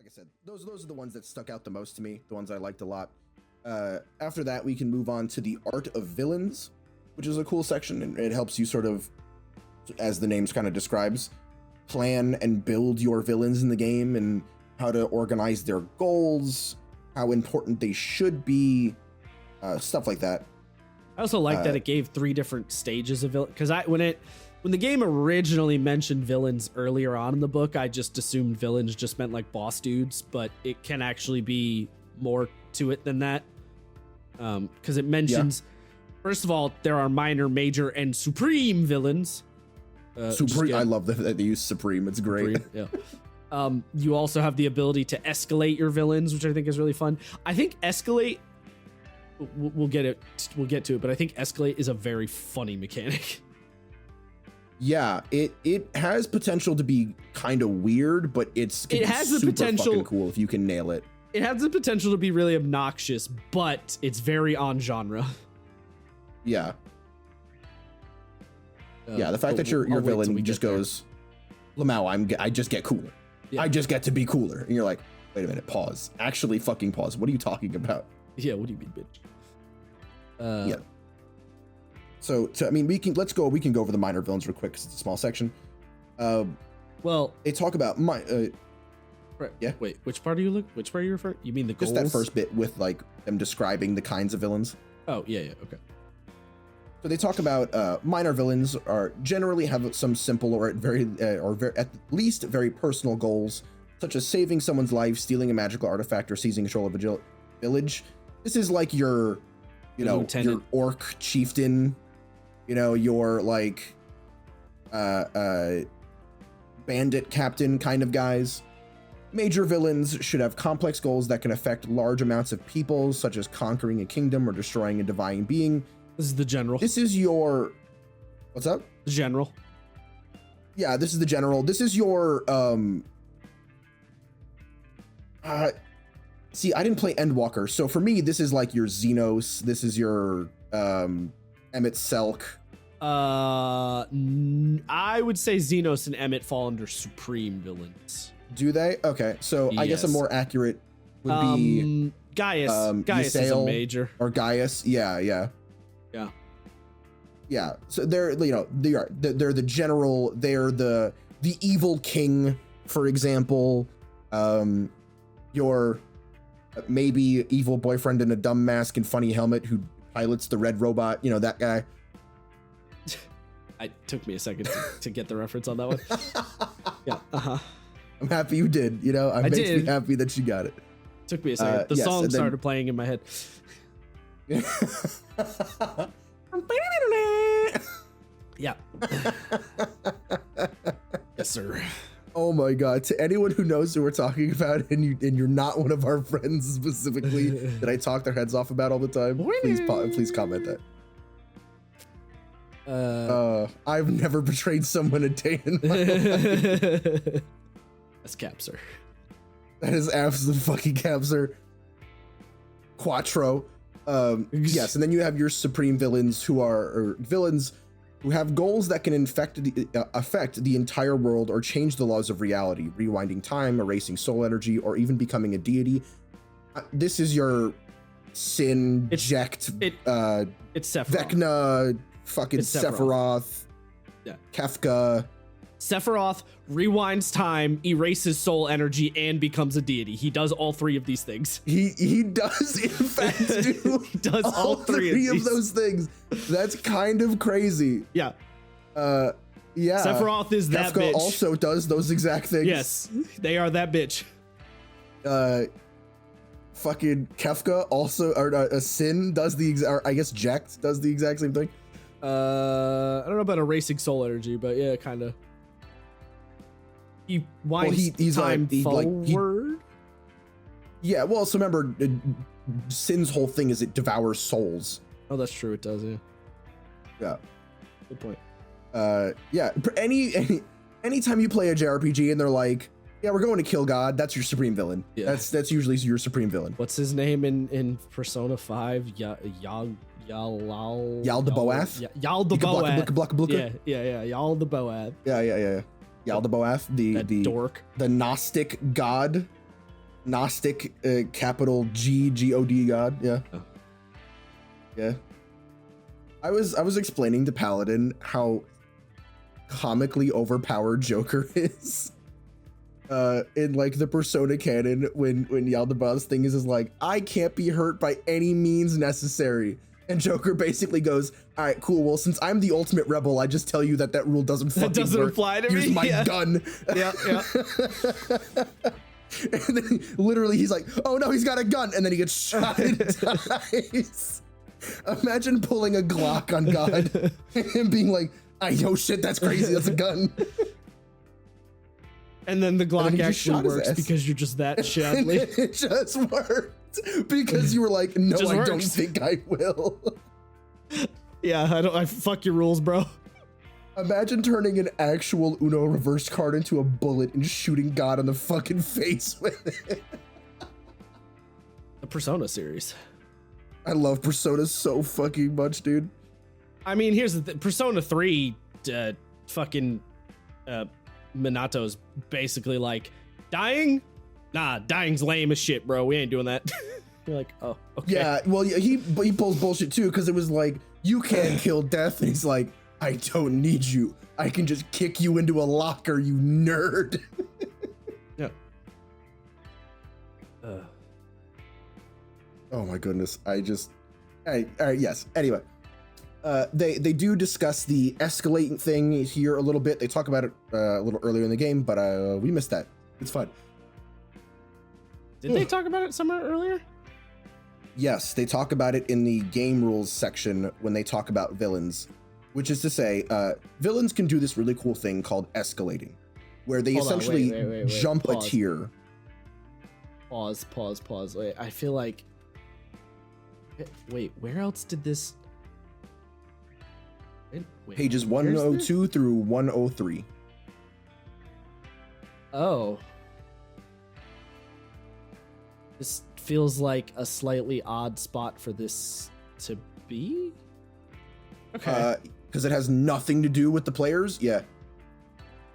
I said, those are the ones that stuck out the most to me, the ones I liked a lot. After that, we can move on to the art of villains, which is a cool section, and it helps you sort of, as the names kind of describes, plan and build your villains in the game and how to organize their goals, how important they should be, stuff like that. I also like that it gave 3 different stages of villain, because when the game originally mentioned villains earlier on in the book, I just assumed villains just meant like boss dudes, but it can actually be more to it than that. Because it mentions, first of all, there are minor, major, and supreme villains. Supreme, I love that they use supreme. It's great. Supreme, yeah. You also have the ability to escalate your villains, which I think is really fun. I think escalate, we'll get to it, but I think escalate is a very funny mechanic. Yeah, it has potential to be kind of weird, but it has the potential fucking cool if you can nail it. It has the potential to be really obnoxious, but it's very on genre. Yeah. Yeah, the fact that your villain just goes, Lamau, I just get cooler. Yeah. I just get to be cooler. And you're like, wait a minute, pause. Actually fucking pause. What are you talking about? Yeah, what do you mean, bitch? Yeah. So I mean, we can go over the minor villains real quick because it's a small section. Well, they talk about right. Yeah. Wait, which part are you referring? You mean the goals? Just that first bit with like them describing the kinds of villains. Oh, yeah, okay. So they talk about minor villains are generally have some simple or at least very personal goals, such as saving someone's life, stealing a magical artifact, or seizing control of a village. This is like your your orc chieftain, your like bandit captain kind of guys. Major villains should have complex goals that can affect large amounts of people, such as conquering a kingdom or destroying a divine being. This is the general. This is your... What's up? The general. Yeah, this is the general. This is your... See, I didn't play Endwalker, so for me, this is like your Xenos. This is your Emmett Selk. I would say Xenos and Emmett fall under supreme villains. Do they? Okay, so yes. I guess a more accurate would be... Gaius. Gaius is a major. Or Gaius, yeah. Yeah, so they're they're the general, they're the evil king, for example. Your maybe evil boyfriend in a dumb mask and funny helmet who pilots the red robot, that guy. It took me a second to get the reference on that one. Yeah, I'm happy you did, it makes me happy that you got it. Took me a second. The song started playing in my head. Yeah. Yes, sir. Oh my god! To anyone who knows who we're talking about, and you're not one of our friends specifically that I talk their heads off about all the time, please comment that. I've never betrayed someone a day in my life. That's cap, sir. That is absolute fucking cap, sir. Quattro. Yes, and then you have your supreme villains who have goals that can affect the entire world or change the laws of reality, rewinding time, erasing soul energy, or even becoming a deity. This is your Sin, Jekt, it's Sephiroth. Vecna, fucking Sephiroth, yeah. Kefka. Sephiroth rewinds time, erases soul energy, and becomes a deity. He does all 3 of these things. He does, in fact, do he does all 3 of those things. That's kind of crazy. Yeah. Yeah. Sephiroth is that Kefka bitch. Also does those exact things. Yes, they are that bitch. Fucking Kefka also, or Sin does I guess Jekt does the exact same thing. I don't know about erasing soul energy, but yeah, kind of. He winds time forward. Yeah, well, so remember, Sin's whole thing is it devours souls. Oh, that's true. It does, yeah. Yeah. Good point. Yeah. Anytime you play a JRPG and they're like, yeah, we're going to kill God, that's your supreme villain. Yeah. That's usually your supreme villain. What's his name in Persona 5? Yaldabaoth? Yaldabaoth. Yeah. Yaldabaoth. Yeah. Yaldabaoth, the dork, the Gnostic god. Gnostic, capital God. Yeah. Oh. Yeah. I was explaining to Paladin how comically overpowered Joker is. In like the Persona canon, when Yaldabaoth's thing is like, I can't be hurt by any means necessary. And Joker basically goes, all right, cool. Well, since I'm the ultimate rebel, I just tell you that rule doesn't fucking work. Apply to Here's me. my gun. Yeah. And then literally he's like, oh no, he's got a gun. And then he gets shot and dies. Imagine pulling a Glock on God and being like, I know shit, that's crazy. That's a gun. And then the Glock actually works ass. because you're just that Shadley. It just worked because you were like, no, I don't works. think I will. Yeah, I fuck your rules, bro. Imagine turning an actual Uno reverse card into a bullet and shooting God on the fucking face with it. The Persona series. I love Persona so fucking much, dude. I mean, here's the Persona 3, Minato's basically like, dying? Nah, dying's lame as shit, bro. We ain't doing that. You're like, oh, okay. Yeah, well, he pulls bullshit too, because it was like, you can't kill death. And he's like, I don't need you. I can just kick you into a locker, you nerd. Yeah. Oh my goodness. Yes. Anyway, they do discuss the escalating thing here a little bit. They talk about it a little earlier in the game, but we missed that. It's fun. Did they talk about it somewhere earlier? Yes, they talk about it in the game rules section when they talk about villains, which is to say, villains can do this really cool thing called escalating, where they essentially wait, jump pause. a tier. Pause. Wait, I feel like... Wait, where else did this... Wait, Pages where's 102 through 103. Oh. This feels like a slightly odd spot for this to be? Okay. Because it has nothing to do with the players. Yeah.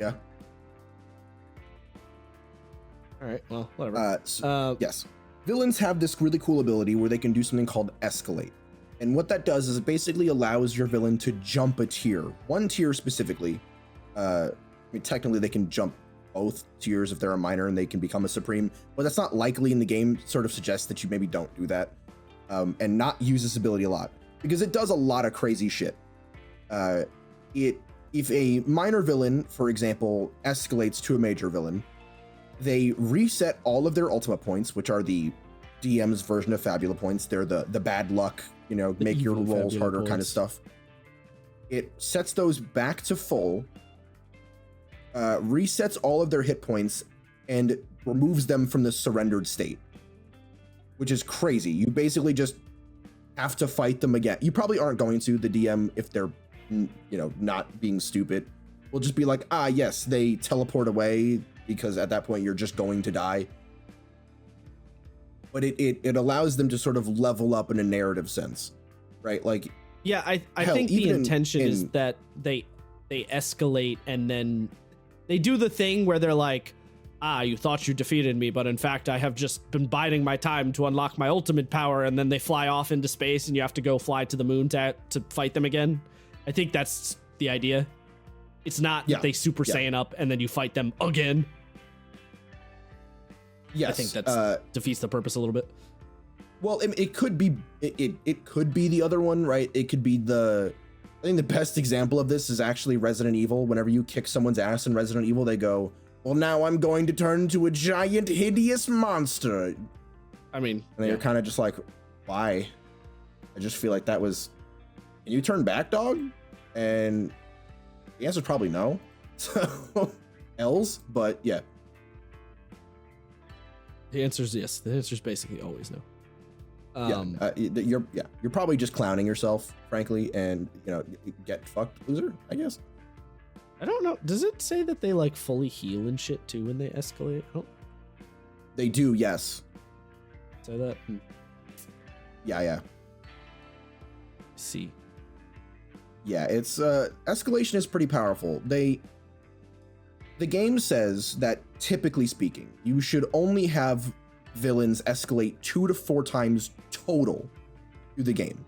All right, well, whatever. Yes. Villains have this really cool ability where they can do something called escalate. And what that does is it basically allows your villain to jump a tier. One tier specifically. I mean, technically they can jump both tiers if they're a minor and they can become a supreme, but that's not likely in the game. Sort of suggests that you maybe don't do that and not use this ability a lot, because it does a lot of crazy shit. If a minor villain, for example, escalates to a major villain, they reset all of their Ultima points, which are the DM's version of Fabula points. They're the bad luck, make your rolls harder points. Kind of stuff. It sets those back to full, resets all of their hit points, and removes them from the surrendered state, which is crazy. You basically just have to fight them again. You probably aren't going to. The DM, if they're, not being stupid, will just be like, yes, they teleport away, because at that point you're just going to die. But it allows them to sort of level up in a narrative sense, right? Like, yeah, I think the intention is that they escalate and then they do the thing where they're like, you thought you defeated me, but in fact I have just been biding my time to unlock my ultimate power, and then they fly off into space and you have to go fly to the moon to fight them again. I think that's the idea. It's not that they Super Saiyan up and then you fight them again. Yes, I think that defeats the purpose a little bit. Well, it could be it could be the other one, right? It could be I think the best example of this is actually Resident Evil. Whenever you kick someone's ass in Resident Evil, they go, well, now I'm going to turn into a giant, hideous monster. I mean, and you're kind of just like, why? I just feel like that was, can you turn back, dog? And the answer's probably no. So, L's, but yeah. The answer is yes. The answer is basically always no. You're probably just clowning yourself, frankly, and get fucked, loser, I guess. I don't know. Does it say that they like fully heal and shit too when they escalate? They do, yes. Say that. Yeah. See. Yeah, it's escalation is pretty powerful. The game says that typically speaking, you should only have villains escalate 2 to 4 times total through the game.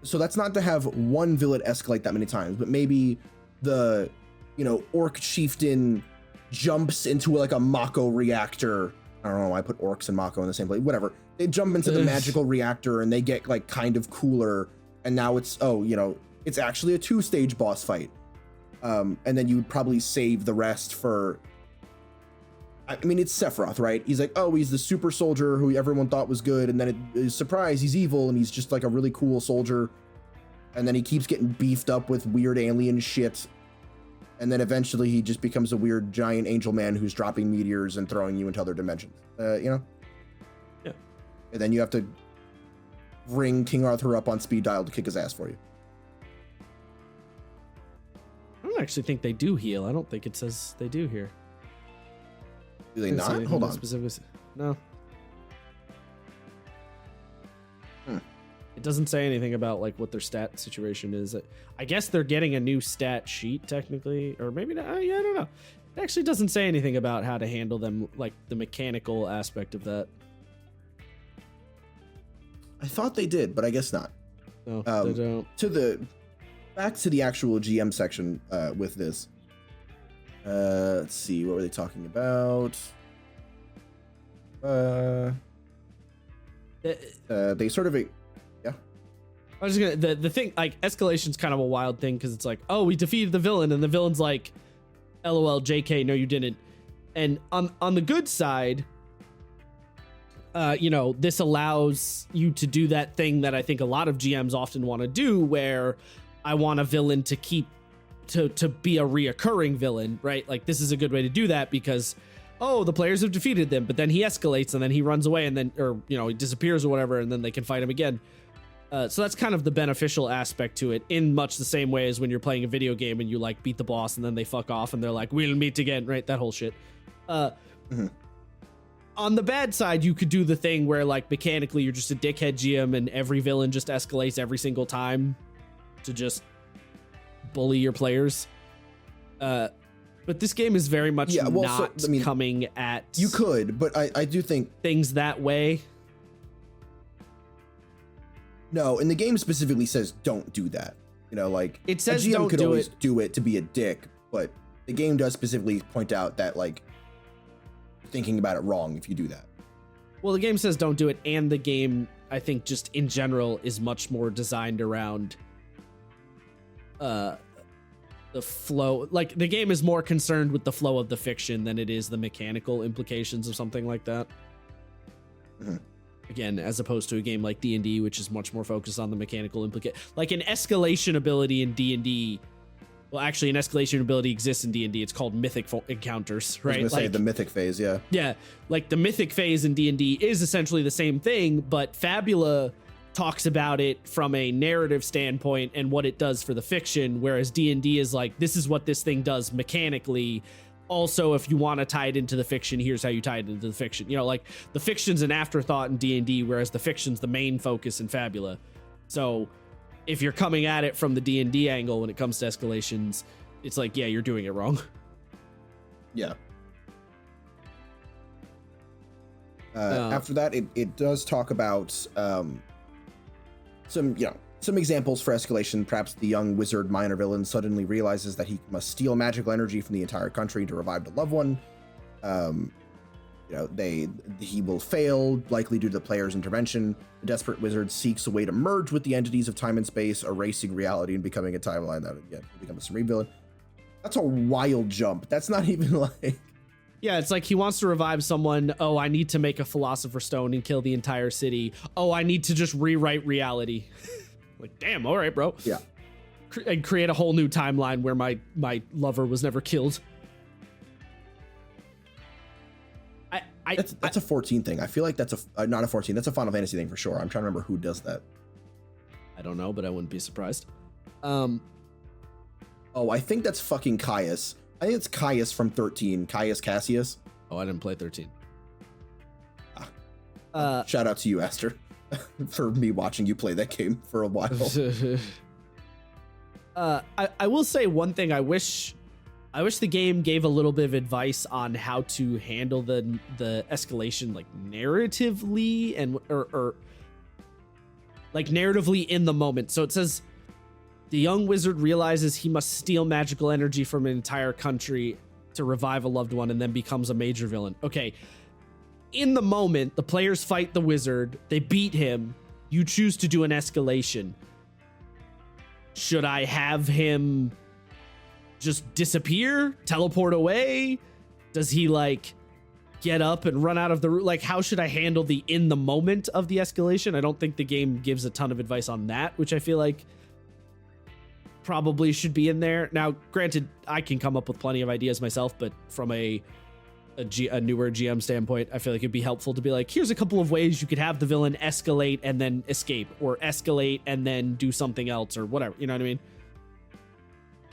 So that's not to have one villain escalate that many times, but maybe the, orc chieftain jumps into like a Mako reactor. I don't know why I put orcs and Mako in the same place. Whatever. They jump into the magical reactor and they get like kind of cooler. And now it's it's actually a 2-stage boss fight. And then you would probably save the rest for. I mean, it's Sephiroth, right? He's like, he's the super soldier who everyone thought was good, and then surprise, he's evil, and he's just like a really cool soldier. And then he keeps getting beefed up with weird alien shit. And then eventually he just becomes a weird giant angel man who's dropping meteors and throwing you into other dimensions. Yeah. And then you have to ring King Arthur up on speed dial to kick his ass for you. I don't actually think they do heal. I don't think it says they do here. Do they not? Hold on. No. It doesn't say anything about like what their stat situation is. I guess they're getting a new stat sheet technically, or maybe not. I don't know. It actually doesn't say anything about how to handle them, like the mechanical aspect of that. I thought they did, but I guess not. No, they don't. Back to the actual GM section with this. Let's see, what were they talking about? They sort of I was just gonna the thing, like, escalation's kind of a wild thing because it's like, we defeated the villain, and the villain's like, LOL, JK, no, you didn't. And on the good side, this allows you to do that thing that I think a lot of GMs often want to do, where I want a villain to keep to be a reoccurring villain, right? Like, this is a good way to do that because, the players have defeated them, but then he escalates and then he runs away and then, he disappears or whatever, and then they can fight him again. So that's kind of the beneficial aspect to it, in much the same way as when you're playing a video game and you like beat the boss and then they fuck off and they're like, we'll meet again, right? That whole shit. On the bad side, you could do the thing where, like, mechanically you're just a dickhead GM and every villain just escalates every single time to just bully your players. But this game is very much coming at... You could, but I do think... things that way. No, and the game specifically says don't do that. It says a GM don't could do always it. do it to be a dick, but the game does specifically point out that, like, thinking about it wrong if you do that. Well, the game says don't do it, and the game, I think, just in general is much more designed around the flow. Like, the game is more concerned with the flow of the fiction than it is the mechanical implications of something like that. Again, as opposed to a game like D&D, which is much more focused on the mechanical like an escalation ability in D&D. Well, actually, an escalation ability exists in D&D. It's called mythic encounters, right? I was gonna say the mythic phase, yeah. Yeah, like the mythic phase in D&D is essentially the same thing, but Fabula talks about it from a narrative standpoint and what it does for the fiction, whereas D&D is like, this is what this thing does mechanically. Also, if you want to tie it into the fiction, here's how you tie it into the fiction. Like, the fiction's an afterthought in D&D, whereas the fiction's the main focus in Fabula. So if you're coming at it from the D&D angle when it comes to escalations, it's like, yeah, you're doing it wrong. Yeah. After that, it does talk about some examples for escalation. Perhaps the young wizard minor villain suddenly realizes that he must steal magical energy from the entire country to revive a loved one. He will fail, likely due to the player's intervention. The desperate wizard seeks a way to merge with the entities of time and space, erasing reality and becoming a timeline that again will become a supreme villain. That's a wild jump. That's not even like... Yeah, it's like he wants to revive someone. I need to make a philosopher's stone and kill the entire city. I need to just rewrite reality. Like, damn, all right, bro. Yeah. And create a whole new timeline where my lover was never killed. That's a 14 thing. I feel like that's not a 14. That's a Final Fantasy thing for sure. I'm trying to remember who does that. I don't know, but I wouldn't be surprised. I think that's fucking Caius. I think it's Caius from 13. Caius Cassius. I didn't play 13. Shout out to you, Aster, for me watching you play that game for a while. I will say one thing I wish I wish the game gave a little bit of advice on how to handle the escalation, like narratively and or like narratively in the moment. So it says the young wizard realizes he must steal magical energy from an entire country to revive a loved one and then becomes a major villain. Okay. In the moment, the players fight the wizard, they beat him, you choose to do an escalation. Should I have him just disappear, teleport away? Does he like get up and run out of the room? Like, how should I handle the in the moment of the escalation? I don't think the game gives a ton of advice on that, which I feel like probably should be in there. Now, granted, I can come up with plenty of ideas myself, but from a newer GM standpoint, I feel like it'd be helpful to be like, here's a couple of ways you could have the villain escalate and then escape, or escalate and then do something else, or whatever. You know what I mean?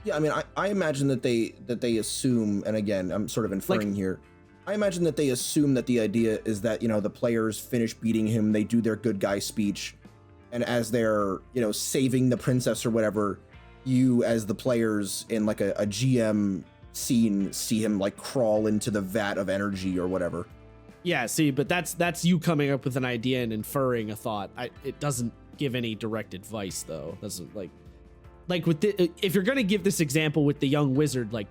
Yeah, I mean, I imagine that they assume, and again, I'm sort of inferring here. I imagine that they assume that the idea is that, you know, the players finish beating him, they do their good guy speech, and as they're, you know, saving the princess or whatever, you as the players in like a GM scene see him like crawl into the vat of energy or whatever. Yeah, see, but that's you coming up with an idea and inferring a thought. It doesn't give any direct advice though. Doesn't like with if you're gonna give this example with the young wizard, like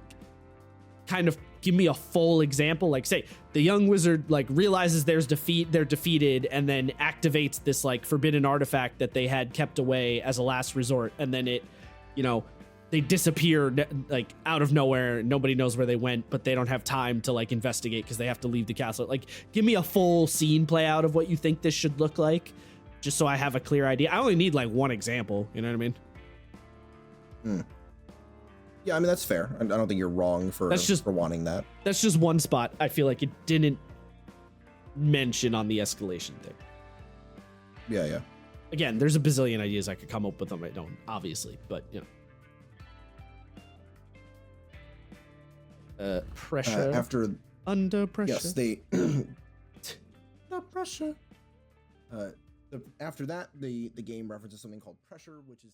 kind of give me a full example. Like say the young wizard like realizes they're defeated and then activates this like forbidden artifact that they had kept away as a last resort, and then it, you know, they disappear like out of nowhere. Nobody knows where they went, but they don't have time to like investigate because they have to leave the castle. Like, give me a full scene play out of what you think this should look like, just so I have a clear idea. I only need like one example. You know what I mean? Yeah, I mean, that's fair. I don't think you're wrong for wanting that. That's just one spot I feel like it didn't mention on the escalation thing. Yeah. Again, there's a bazillion ideas I could come up with on my own, obviously, but you know. Pressure. Under pressure. Yes, the pressure. After that, the game references something called pressure, which is